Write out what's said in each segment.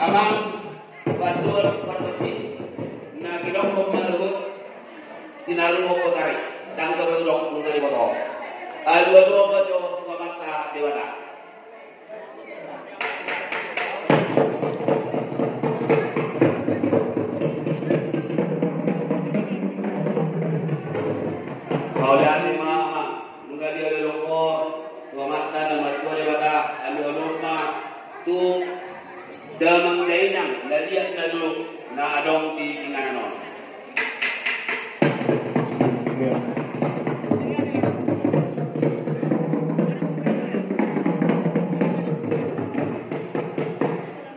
Amang bandul pertuti na gidong pemaluhut tinalu ko tari dang gabulong nung dari boto dua bajo mata dewata Kaulian mama nunggu dia loko tua mata nama tua dewata alu rumah tu damang dainang laliat nalu na adong di tingananon.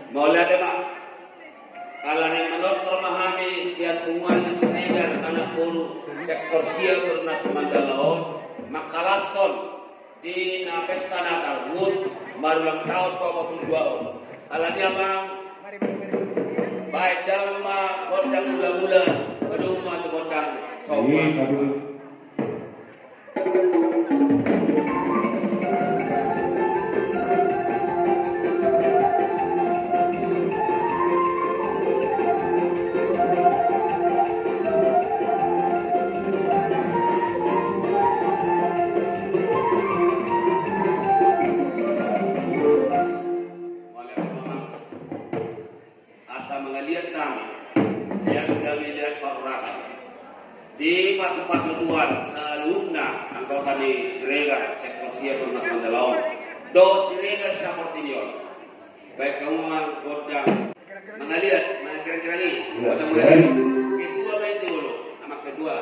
Maulah demak alan yang menurut termahami siap umuan di Senegal anak buru sektor siap bernas Mandalaon makalason di na pesta Natal Wood marulang tahun 22 alat dia bang baik dalam kondang mula-mula kedua tu kondang sopan di pasuk-pasuk tuan saluna anggota di Siregar sektor siap bernas Mandalaon do Siregar seperti dia baik kamu godang mengaliat mana kira-kira ni godang mengaliat kedua baik dulu nama kedua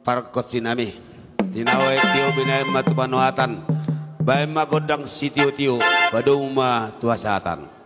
Parkot sinami tinawe tio binay matupanuatan bay magodang si tio-tio paduma tuasatan